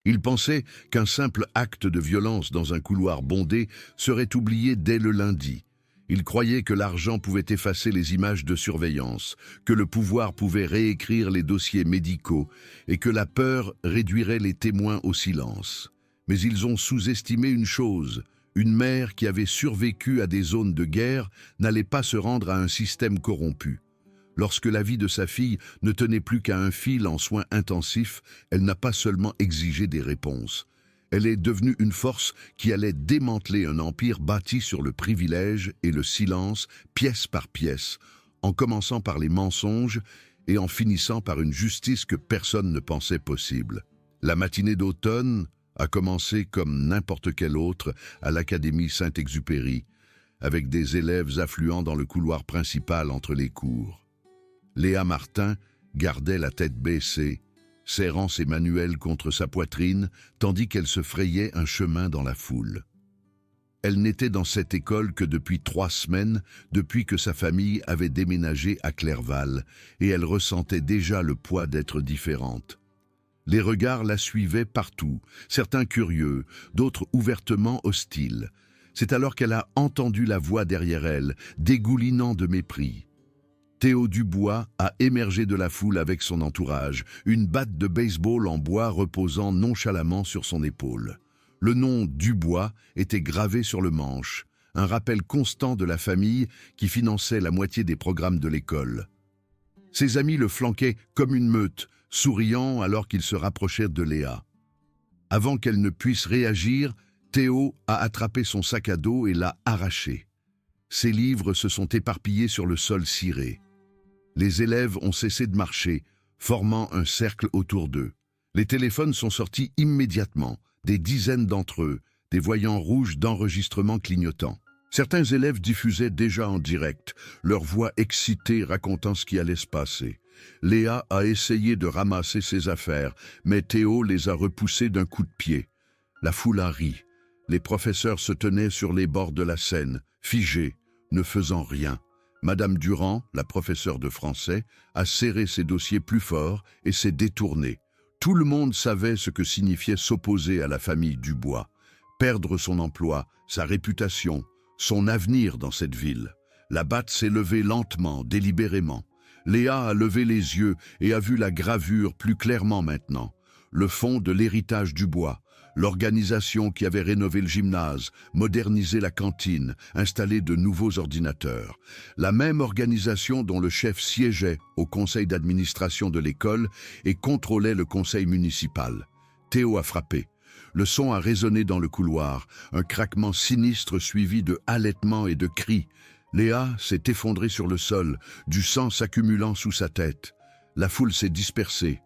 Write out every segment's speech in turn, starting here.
Il pensait qu'un simple acte de violence dans un couloir bondé serait oublié dès le lundi. Il croyait que l'argent pouvait effacer les images de surveillance, que le pouvoir pouvait réécrire les dossiers médicaux et que la peur réduirait les témoins au silence. Mais ils ont sous-estimé une chose: une mère qui avait survécu à des zones de guerre n'allait pas se rendre à un système corrompu. Lorsque la vie de sa fille ne tenait plus qu'à un fil en soins intensifs, elle n'a pas seulement exigé des réponses. Elle est devenue une force qui allait démanteler un empire bâti sur le privilège et le silence, pièce par pièce, en commençant par les mensonges et en finissant par une justice que personne ne pensait possible. La matinée d'automne a commencé comme n'importe quelle autre à l'Académie Saint-Exupéry, avec des élèves affluant dans le couloir principal entre les cours. Léa Martin gardait la tête baissée, serrant ses manuels contre sa poitrine, tandis qu'elle se frayait un chemin dans la foule. Elle n'était dans cette école que depuis 3 semaines, depuis que sa famille avait déménagé à Clerval, et elle ressentait déjà le poids d'être différente. Les regards la suivaient partout, certains curieux, d'autres ouvertement hostiles. C'est alors qu'elle a entendu la voix derrière elle, dégoulinant de mépris. Théo Dubois a émergé de la foule avec son entourage, une batte de baseball en bois reposant nonchalamment sur son épaule. Le nom Dubois était gravé sur le manche, un rappel constant de la famille qui finançait la moitié des programmes de l'école. Ses amis le flanquaient comme une meute, souriant alors qu'ils se rapprochèrent de Léa. Avant qu'elle ne puisse réagir, Théo a attrapé son sac à dos et l'a arraché. Ses livres se sont éparpillés sur le sol ciré. Les élèves ont cessé de marcher, formant un cercle autour d'eux. Les téléphones sont sortis immédiatement, des dizaines d'entre eux, des voyants rouges d'enregistrement clignotants. Certains élèves diffusaient déjà en direct, leur voix excitée racontant ce qui allait se passer. Léa a essayé de ramasser ses affaires, mais Théo les a repoussées d'un coup de pied. La foule a ri. Les professeurs se tenaient sur les bords de la scène, figés, ne faisant rien. Madame Durand, la professeure de français, a serré ses dossiers plus fort et s'est détournée. Tout le monde savait ce que signifiait s'opposer à la famille Dubois, perdre son emploi, sa réputation, son avenir dans cette ville. La batte s'est levée lentement, délibérément. Léa a levé les yeux et a vu la gravure plus clairement maintenant. Le fond de l'héritage Dubois, l'organisation qui avait rénové le gymnase, modernisé la cantine, installé de nouveaux ordinateurs. La même organisation dont le chef siégeait au conseil d'administration de l'école et contrôlait le conseil municipal. Théo a frappé. Le son a résonné dans le couloir, un craquement sinistre suivi de halètements et de cris. Léa s'est effondrée sur le sol, du sang s'accumulant sous sa tête. La foule s'est dispersée.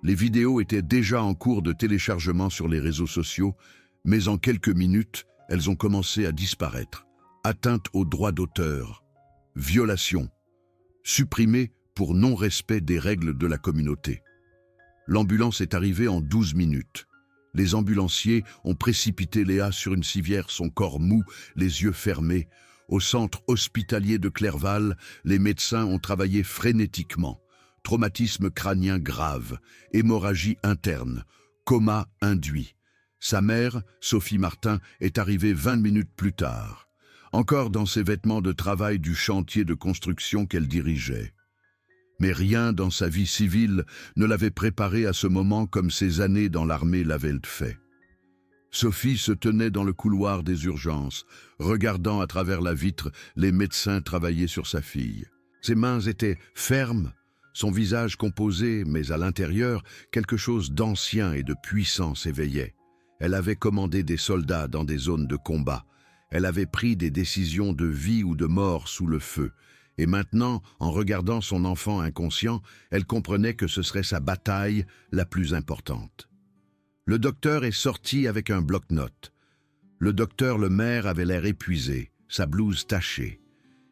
Les vidéos étaient déjà en cours de téléchargement sur les réseaux sociaux, mais en quelques minutes, elles ont commencé à disparaître. Atteinte aux droits d'auteur, violation, supprimée pour non-respect des règles de la communauté. L'ambulance est arrivée en 12 minutes. Les ambulanciers ont précipité Léa sur une civière, son corps mou, les yeux fermés. Au centre hospitalier de Clerval, les médecins ont travaillé frénétiquement. Traumatisme crânien grave, hémorragie interne, coma induit. Sa mère, Sophie Martin, est arrivée 20 minutes plus tard, encore dans ses vêtements de travail du chantier de construction qu'elle dirigeait. Mais rien dans sa vie civile ne l'avait préparée à ce moment comme ses années dans l'armée l'avaient fait. Sophie se tenait dans le couloir des urgences, regardant à travers la vitre les médecins travailler sur sa fille. Ses mains étaient fermes, son visage composé, mais à l'intérieur, quelque chose d'ancien et de puissant s'éveillait. Elle avait commandé des soldats dans des zones de combat. Elle avait pris des décisions de vie ou de mort sous le feu. Et maintenant, en regardant son enfant inconscient, elle comprenait que ce serait sa bataille la plus importante. Le docteur est sorti avec un bloc-notes. Le docteur Lemaire avait l'air épuisé, sa blouse tachée.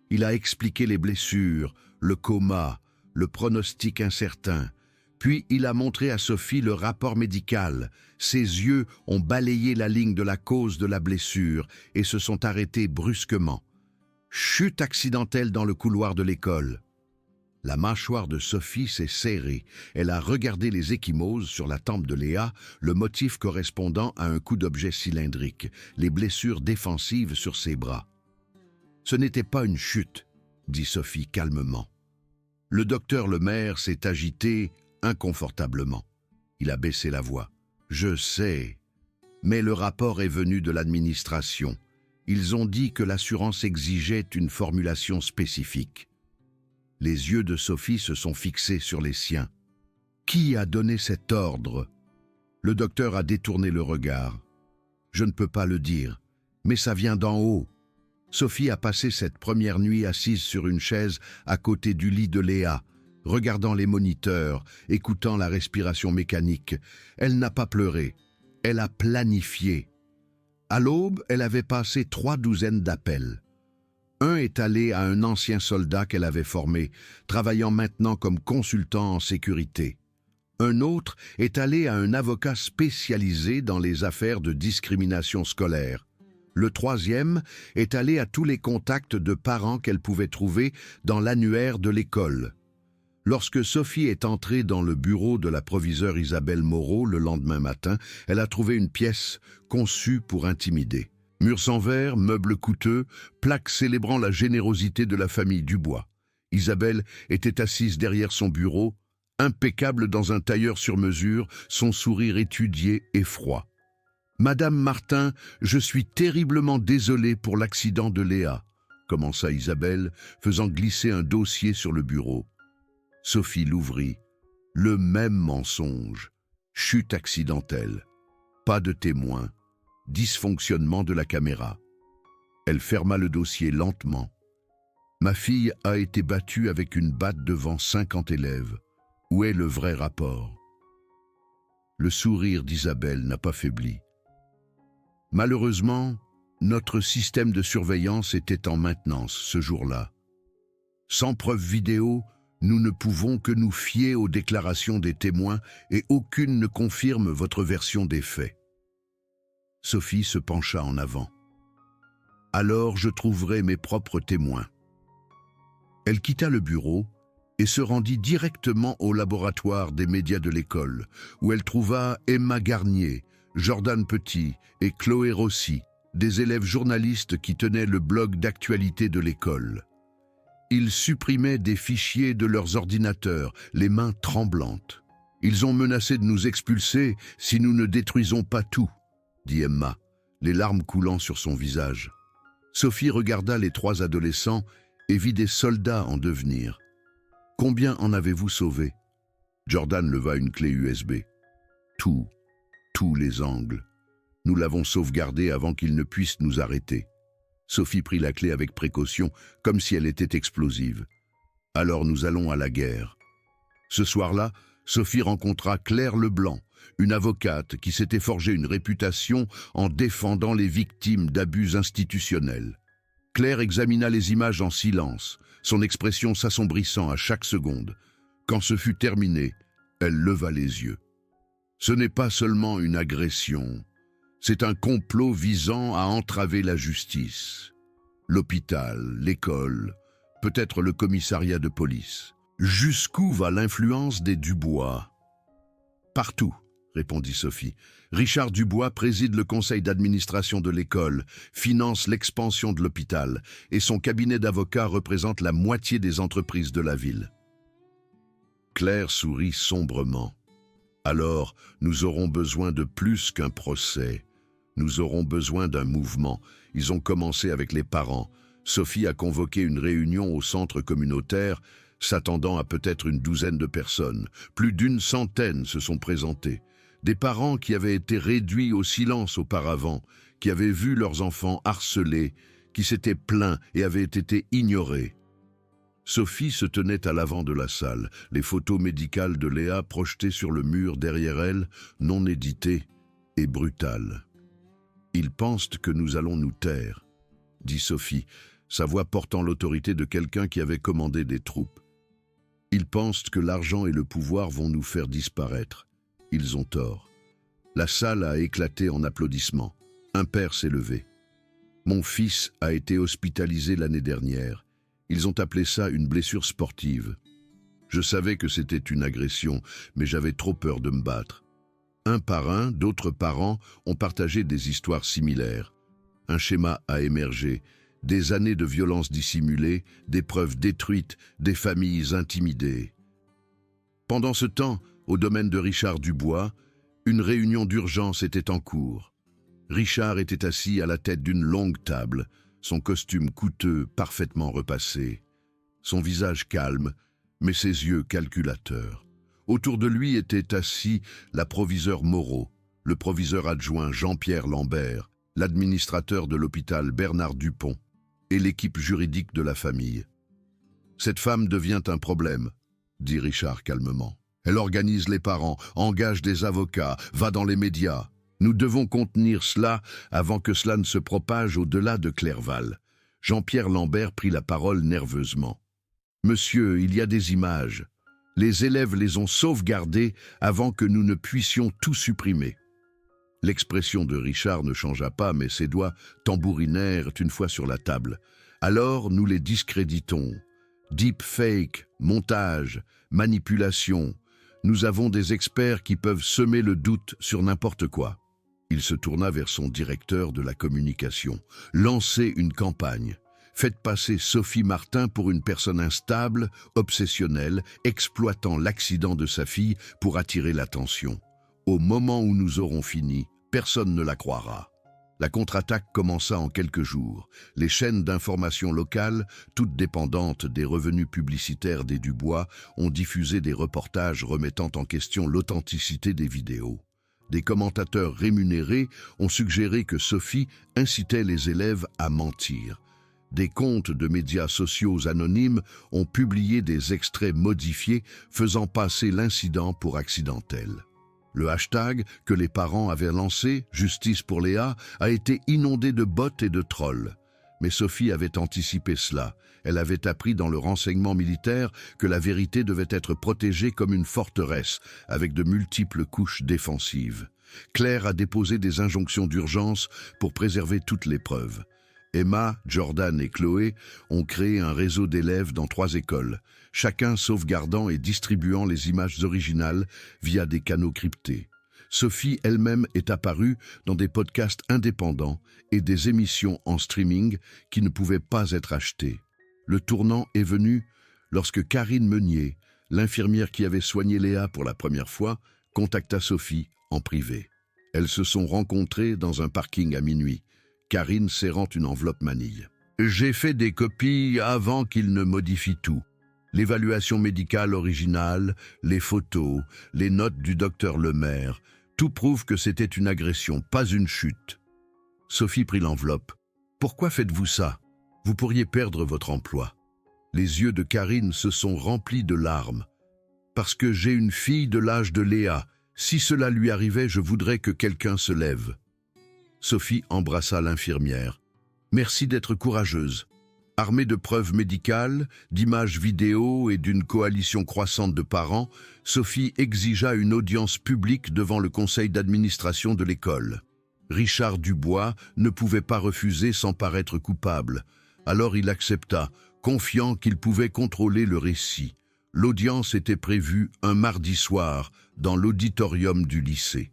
Il a expliqué les blessures, le coma, le pronostic incertain. Puis il a montré à Sophie le rapport médical. Ses yeux ont balayé la ligne de la cause de la blessure et se sont arrêtés brusquement. Chute accidentelle dans le couloir de l'école. La mâchoire de Sophie s'est serrée. Elle a regardé les ecchymoses sur la tempe de Léa, le motif correspondant à un coup d'objet cylindrique, les blessures défensives sur ses bras. « Ce n'était pas une chute », dit Sophie calmement. Le docteur Lemaire s'est agité inconfortablement. Il a baissé la voix. « Je sais, mais le rapport est venu de l'administration. Ils ont dit que l'assurance exigeait une formulation spécifique. » Les yeux de Sophie se sont fixés sur les siens. « Qui a donné cet ordre ?» Le docteur a détourné le regard. « Je ne peux pas le dire, mais ça vient d'en haut. » Sophie a passé cette première nuit assise sur une chaise à côté du lit de Léa, regardant les moniteurs, écoutant la respiration mécanique. Elle n'a pas pleuré, elle a planifié. À l'aube, elle avait passé 3 douzaines d'appels. Un est allé à un ancien soldat qu'elle avait formé, travaillant maintenant comme consultant en sécurité. Un autre est allé à un avocat spécialisé dans les affaires de discrimination scolaire. Le troisième est allé à tous les contacts de parents qu'elle pouvait trouver dans l'annuaire de l'école. Lorsque Sophie est entrée dans le bureau de la proviseure Isabelle Moreau le lendemain matin, elle a trouvé une pièce conçue pour intimider. Murs en verre, meubles coûteux, plaques célébrant la générosité de la famille Dubois. Isabelle était assise derrière son bureau, impeccable dans un tailleur sur mesure, son sourire étudié et froid. « Madame Martin, je suis terriblement désolée pour l'accident de Léa », commença Isabelle, faisant glisser un dossier sur le bureau. Sophie l'ouvrit. Le même mensonge. Chute accidentelle. Pas de témoin. Dysfonctionnement de la caméra. Elle ferma le dossier lentement. Ma fille a été battue avec une batte devant 50 élèves. Où est le vrai rapport? Le sourire d'Isabelle n'a pas faibli. Malheureusement, notre système de surveillance était en maintenance ce jour-là. Sans preuve vidéo, nous ne pouvons que nous fier aux déclarations des témoins et aucune ne confirme votre version des faits. Sophie se pencha en avant. Alors je trouverai mes propres témoins. Elle quitta le bureau et se rendit directement au laboratoire des médias de l'école, où elle trouva Emma Garnier, Jordan Petit et Chloé Rossi, des élèves journalistes qui tenaient le blog d'actualité de l'école. Ils supprimaient des fichiers de leurs ordinateurs, les mains tremblantes. « Ils ont menacé de nous expulser si nous ne détruisons pas tout », dit Emma, les larmes coulant sur son visage. Sophie regarda les 3 adolescents et vit des soldats en devenir. « Combien en avez-vous sauvé ?» Jordan leva une clé USB. « Tous les angles. Nous l'avons sauvegardé avant qu'ils ne puissent nous arrêter. » Sophie prit la clé avec précaution, comme si elle était explosive. « Alors nous allons à la guerre. » Ce soir-là, Sophie rencontra Claire Leblanc, une avocate qui s'était forgé une réputation en défendant les victimes d'abus institutionnels. Claire examina les images en silence, son expression s'assombrissant à chaque seconde. Quand ce fut terminé, elle leva les yeux. Ce n'est pas seulement une agression, c'est un complot visant à entraver la justice. L'hôpital, l'école, peut-être le commissariat de police. Jusqu'où va l'influence des Dubois? Partout, répondit Sophie. Richard Dubois préside le conseil d'administration de l'école, finance l'expansion de l'hôpital, et son cabinet d'avocats représente la moitié des entreprises de la ville. Claire sourit sombrement. Alors, nous aurons besoin de plus qu'un procès. Nous aurons besoin d'un mouvement. Ils ont commencé avec les parents. Sophie a convoqué une réunion au centre communautaire, s'attendant à peut-être une douzaine de personnes. Plus d'une centaine se sont présentés. Des parents qui avaient été réduits au silence auparavant, qui avaient vu leurs enfants harcelés, qui s'étaient plaints et avaient été ignorés. Sophie se tenait à l'avant de la salle, les photos médicales de Léa projetées sur le mur derrière elle, non éditées et brutales. « Ils pensent que nous allons nous taire », dit Sophie, sa voix portant l'autorité de quelqu'un qui avait commandé des troupes. « Ils pensent que l'argent et le pouvoir vont nous faire disparaître. Ils ont tort. » La salle a éclaté en applaudissements. Un père s'est levé. « Mon fils a été hospitalisé l'année dernière. Ils ont appelé ça une blessure sportive. Je savais que c'était une agression, mais j'avais trop peur de me battre. Un par un, d'autres parents ont partagé des histoires similaires. Un schéma a émergé. Des années de violences dissimulées, des preuves détruites, des familles intimidées. Pendant ce temps, au domaine de Richard Dubois, une réunion d'urgence était en cours. Richard était assis à la tête d'une longue table, son costume coûteux parfaitement repassé, son visage calme, mais ses yeux calculateurs. Autour de lui était assis la proviseure Moreau, le proviseur adjoint Jean-Pierre Lambert, l'administrateur de l'hôpital Bernard Dupont et l'équipe juridique de la famille. « Cette femme devient un problème », dit Richard calmement. « Elle organise les parents, engage des avocats, va dans les médias. Nous devons contenir cela avant que cela ne se propage au-delà de Clerval. » Jean-Pierre Lambert prit la parole nerveusement. « Monsieur, il y a des images. Les élèves les ont sauvegardées avant que nous ne puissions tout supprimer. » L'expression de Richard ne changea pas, mais ses doigts tambourinèrent une fois sur la table. « Alors nous les discréditons. Deepfake, montage, manipulation. Nous avons des experts qui peuvent semer le doute sur n'importe quoi. » Il se tourna vers son directeur de la communication. « Lancez une campagne. Faites passer Sophie Martin pour une personne instable, obsessionnelle, exploitant l'accident de sa fille pour attirer l'attention. Au moment où nous aurons fini, personne ne la croira. » La contre-attaque commença en quelques jours. Les chaînes d'information locales, toutes dépendantes des revenus publicitaires des Dubois, ont diffusé des reportages remettant en question l'authenticité des vidéos. Des commentateurs rémunérés ont suggéré que Sophie incitait les élèves à mentir. Des comptes de médias sociaux anonymes ont publié des extraits modifiés faisant passer l'incident pour accidentel. Le hashtag que les parents avaient lancé, Justice pour Léa, a été inondé de bots et de trolls. Mais Sophie avait anticipé cela. Elle avait appris dans le renseignement militaire que la vérité devait être protégée comme une forteresse, avec de multiples couches défensives. Claire a déposé des injonctions d'urgence pour préserver toutes les preuves. Emma, Jordan et Chloé ont créé un réseau d'élèves dans 3 écoles, chacun sauvegardant et distribuant les images originales via des canaux cryptés. Sophie elle-même est apparue dans des podcasts indépendants et des émissions en streaming qui ne pouvaient pas être achetées. Le tournant est venu lorsque Karine Meunier, l'infirmière qui avait soigné Léa pour la première fois, contacta Sophie en privé. Elles se sont rencontrées dans un parking à minuit, Karine serrant une enveloppe manille. « J'ai fait des copies avant qu'il ne modifie tout. L'évaluation médicale originale, les photos, les notes du docteur Lemaire, tout prouve que c'était une agression, pas une chute. » Sophie prit l'enveloppe. « Pourquoi faites-vous ça? Vous pourriez perdre votre emploi. » Les yeux de Karine se sont remplis de larmes. « Parce que j'ai une fille de l'âge de Léa. Si cela lui arrivait, je voudrais que quelqu'un se lève. » Sophie embrassa l'infirmière. « Merci d'être courageuse. » Armée de preuves médicales, d'images vidéo et d'une coalition croissante de parents, Sophie exigea une audience publique devant le conseil d'administration de l'école. Richard Dubois ne pouvait pas refuser sans paraître coupable. Alors il accepta, confiant qu'il pouvait contrôler le récit. L'audience était prévue un mardi soir dans l'auditorium du lycée.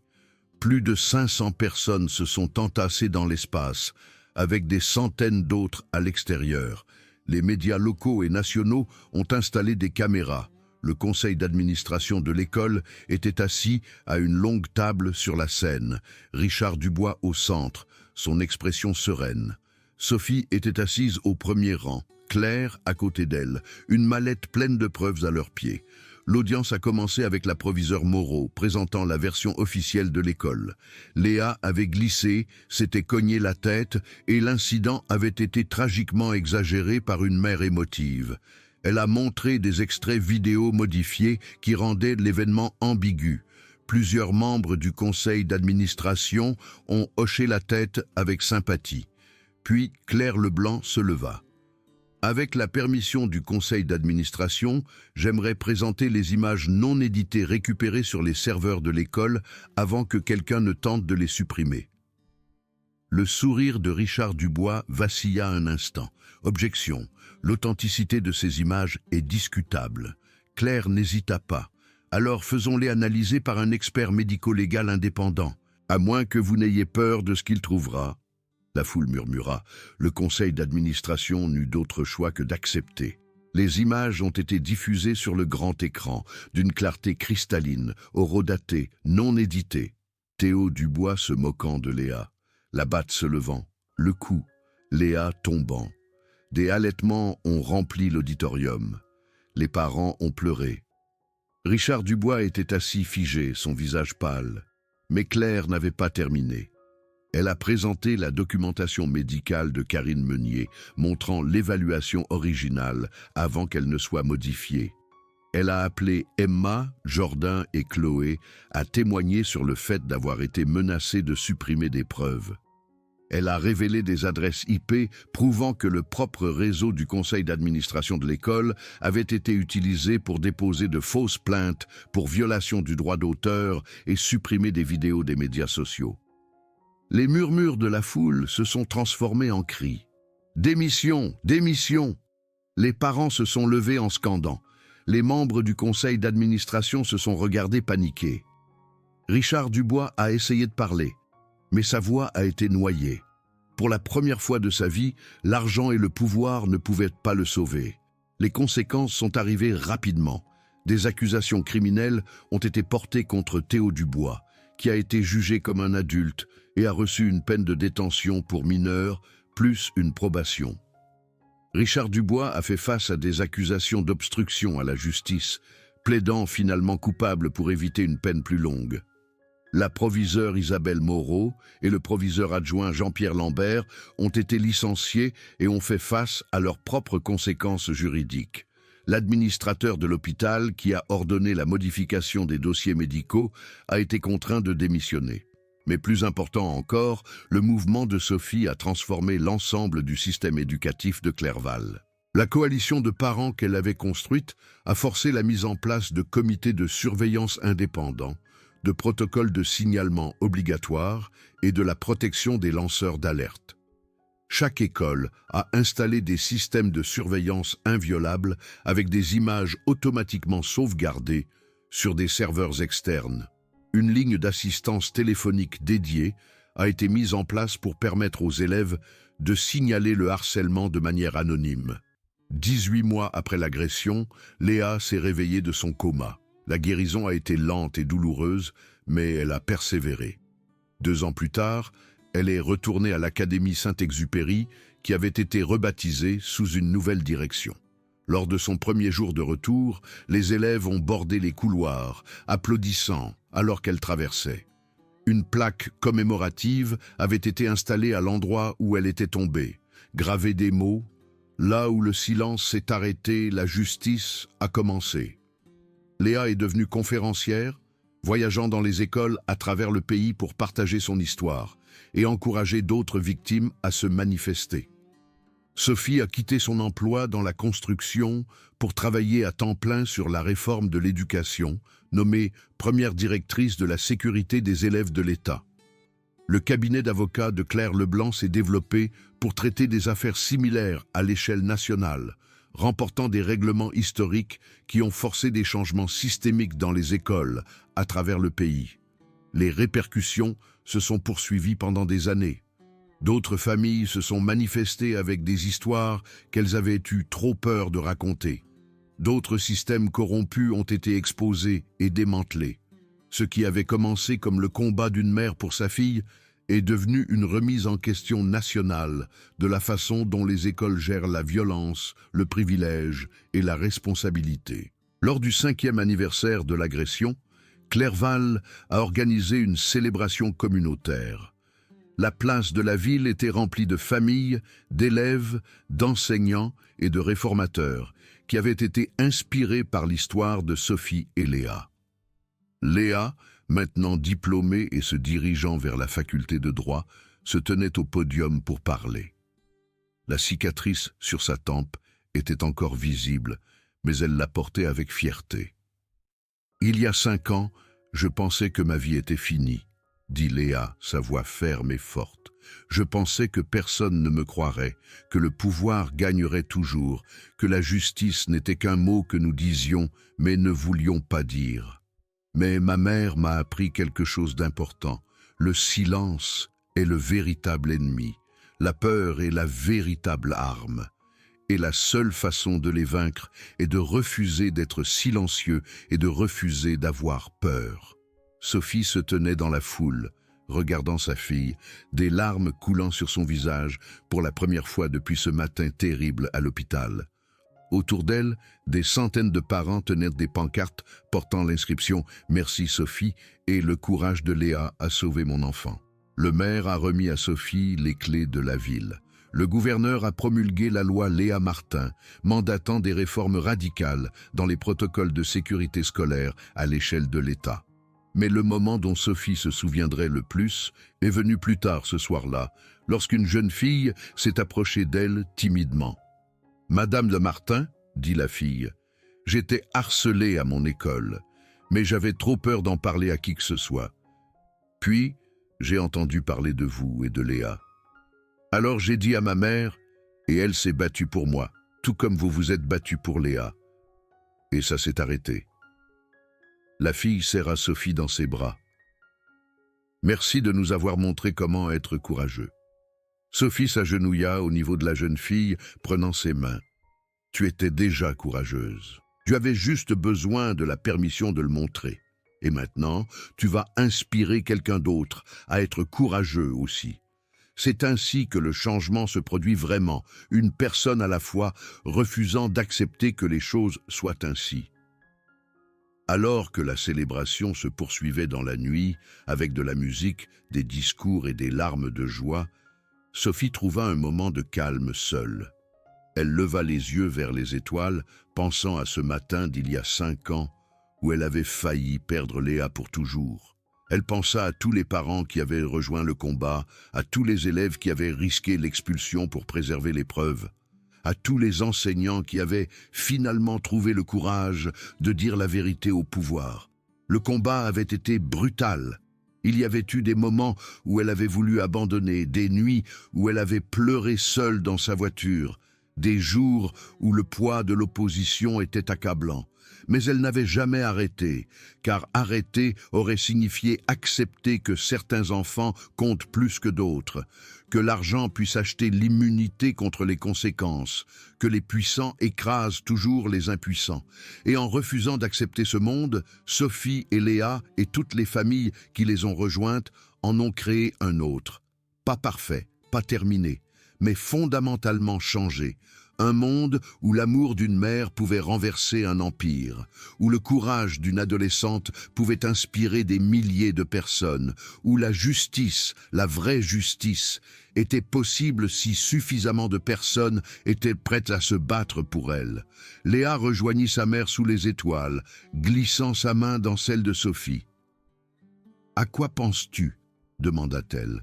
Plus de 500 personnes se sont entassées dans l'espace, avec des centaines d'autres à l'extérieur. Les médias locaux et nationaux ont installé des caméras. Le conseil d'administration de l'école était assis à une longue table sur la scène, Richard Dubois au centre, son expression sereine. Sophie était assise au premier rang, Claire à côté d'elle, une mallette pleine de preuves à leurs pieds. L'audience a commencé avec la proviseure Moreau, présentant la version officielle de l'école. Léa avait glissé, s'était cogné la tête, et l'incident avait été tragiquement exagéré par une mère émotive. Elle a montré des extraits vidéo modifiés qui rendaient l'événement ambigu. Plusieurs membres du conseil d'administration ont hoché la tête avec sympathie. Puis Claire Leblanc se leva. Avec la permission du conseil d'administration, j'aimerais présenter les images non éditées récupérées sur les serveurs de l'école avant que quelqu'un ne tente de les supprimer. Le sourire de Richard Dubois vacilla un instant. Objection, l'authenticité de ces images est discutable. Claire n'hésita pas. Alors faisons-les analyser par un expert médico-légal indépendant, à moins que vous n'ayez peur de ce qu'il trouvera. La foule murmura. Le conseil d'administration n'eut d'autre choix que d'accepter. Les images ont été diffusées sur le grand écran, d'une clarté cristalline, horodatée, non éditée. Théo Dubois se moquant de Léa, la batte se levant, le cou, Léa tombant. Des halètements ont rempli l'auditorium. Les parents ont pleuré. Richard Dubois était assis figé, son visage pâle. Mais Claire n'avait pas terminé. Elle a présenté la documentation médicale de Karine Meunier, montrant l'évaluation originale avant qu'elle ne soit modifiée. Elle a appelé Emma, Jordan et Chloé à témoigner sur le fait d'avoir été menacées de supprimer des preuves. Elle a révélé des adresses IP prouvant que le propre réseau du conseil d'administration de l'école avait été utilisé pour déposer de fausses plaintes pour violation du droit d'auteur et supprimer des vidéos des médias sociaux. Les murmures de la foule se sont transformés en cris. « Démission! Démission !» Les parents se sont levés en scandant. Les membres du conseil d'administration se sont regardés paniqués. Richard Dubois a essayé de parler, mais sa voix a été noyée. Pour la première fois de sa vie, l'argent et le pouvoir ne pouvaient pas le sauver. Les conséquences sont arrivées rapidement. Des accusations criminelles ont été portées contre Théo Dubois, qui a été jugé comme un adulte et a reçu une peine de détention pour mineur, plus une probation. Richard Dubois a fait face à des accusations d'obstruction à la justice, plaidant finalement coupable pour éviter une peine plus longue. La proviseure Isabelle Moreau et le proviseur adjoint Jean-Pierre Lambert ont été licenciés et ont fait face à leurs propres conséquences juridiques. L'administrateur de l'hôpital, qui a ordonné la modification des dossiers médicaux, a été contraint de démissionner. Mais plus important encore, le mouvement de Sophie a transformé l'ensemble du système éducatif de Clerval. La coalition de parents qu'elle avait construite a forcé la mise en place de comités de surveillance indépendants, de protocoles de signalement obligatoires et de la protection des lanceurs d'alerte. Chaque école a installé des systèmes de surveillance inviolables avec des images automatiquement sauvegardées sur des serveurs externes. Une ligne d'assistance téléphonique dédiée a été mise en place pour permettre aux élèves de signaler le harcèlement de manière anonyme. 18 mois après l'agression, Léa s'est réveillée de son coma. La guérison a été lente et douloureuse, mais elle a persévéré. 2 ans plus tard, elle est retournée à l'Académie Saint-Exupéry, qui avait été rebaptisée sous une nouvelle direction. Lors de son premier jour de retour, les élèves ont bordé les couloirs, applaudissant alors qu'elle traversait. Une plaque commémorative avait été installée à l'endroit où elle était tombée, gravée des mots « Là où le silence s'est arrêté, la justice a commencé ». Léa est devenue conférencière, voyageant dans les écoles à travers le pays pour partager son histoire et encourager d'autres victimes à se manifester. Sophie a quitté son emploi dans la construction pour travailler à temps plein sur la réforme de l'éducation, nommée première directrice de la sécurité des élèves de l'État. Le cabinet d'avocats de Claire Leblanc s'est développé pour traiter des affaires similaires à l'échelle nationale, remportant des règlements historiques qui ont forcé des changements systémiques dans les écoles à travers le pays. Les répercussions se sont poursuivies pendant des années. D'autres familles se sont manifestées avec des histoires qu'elles avaient eu trop peur de raconter. D'autres systèmes corrompus ont été exposés et démantelés. Ce qui avait commencé comme le combat d'une mère pour sa fille est devenu une remise en question nationale de la façon dont les écoles gèrent la violence, le privilège et la responsabilité. Lors du 5e anniversaire de l'agression, Clerval a organisé une célébration communautaire. La place de la ville était remplie de familles, d'élèves, d'enseignants et de réformateurs qui avaient été inspirés par l'histoire de Sophie et Léa. Léa, maintenant diplômée et se dirigeant vers la faculté de droit, se tenait au podium pour parler. La cicatrice sur sa tempe était encore visible, mais elle la portait avec fierté. « Il y a 5 ans, je pensais que ma vie était finie. dit Léa, sa voix ferme et forte. Je pensais que personne ne me croirait, que le pouvoir gagnerait toujours, que la justice n'était qu'un mot que nous disions, mais ne voulions pas dire. Mais ma mère m'a appris quelque chose d'important. Le silence est le véritable ennemi. La peur est la véritable arme. Et la seule façon de les vaincre est de refuser d'être silencieux et de refuser d'avoir peur. Sophie se tenait dans la foule, regardant sa fille, des larmes coulant sur son visage pour la première fois depuis ce matin terrible à l'hôpital. Autour d'elle, des centaines de parents tenaient des pancartes portant l'inscription « Merci Sophie » et « Le courage de Léa a sauvé mon enfant ». Le maire a remis à Sophie les clés de la ville. Le gouverneur a promulgué la loi Léa Martin, mandatant des réformes radicales dans les protocoles de sécurité scolaire à l'échelle de l'État. Mais le moment dont Sophie se souviendrait le plus est venu plus tard ce soir-là, lorsqu'une jeune fille s'est approchée d'elle timidement. « Madame de Martin, » dit la fille, « j'étais harcelée à mon école, mais j'avais trop peur d'en parler à qui que ce soit. Puis, j'ai entendu parler de vous et de Léa. Alors j'ai dit à ma mère, et elle s'est battue pour moi, tout comme vous vous êtes battu pour Léa. Et ça s'est arrêté. » La fille serra Sophie dans ses bras. « Merci de nous avoir montré comment être courageux. » Sophie s'agenouilla au niveau de la jeune fille, prenant ses mains. « Tu étais déjà courageuse. Tu avais juste besoin de la permission de le montrer. Et maintenant, tu vas inspirer quelqu'un d'autre à être courageux aussi. C'est ainsi que le changement se produit vraiment, une personne à la fois refusant d'accepter que les choses soient ainsi. » Alors que la célébration se poursuivait dans la nuit, avec de la musique, des discours et des larmes de joie, Sophie trouva un moment de calme seule. Elle leva les yeux vers les étoiles, pensant à ce matin d'il y a 5 ans, où elle avait failli perdre Léa pour toujours. Elle pensa à tous les parents qui avaient rejoint le combat, à tous les élèves qui avaient risqué l'expulsion pour préserver l'épreuve, à tous les enseignants qui avaient finalement trouvé le courage de dire la vérité au pouvoir. Le combat avait été brutal. Il y avait eu des moments où elle avait voulu abandonner, des nuits où elle avait pleuré seule dans sa voiture, des jours où le poids de l'opposition était accablant. Mais elle n'avait jamais arrêté, car arrêter aurait signifié accepter que certains enfants comptent plus que d'autres, que l'argent puisse acheter l'immunité contre les conséquences, que les puissants écrasent toujours les impuissants. Et en refusant d'accepter ce monde, Sophie et Léa et toutes les familles qui les ont rejointes en ont créé un autre. Pas parfait, pas terminé, mais fondamentalement changé. Un monde où l'amour d'une mère pouvait renverser un empire, où le courage d'une adolescente pouvait inspirer des milliers de personnes, où la justice, la vraie justice, était possible si suffisamment de personnes étaient prêtes à se battre pour elle. Léa rejoignit sa mère sous les étoiles, glissant sa main dans celle de Sophie. « À quoi penses-tu » demanda-t-elle.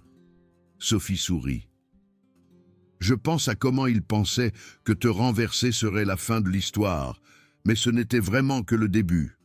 Sophie sourit. « Je pense à comment il pensait que te renverser serait la fin de l'histoire, mais ce n'était vraiment que le début.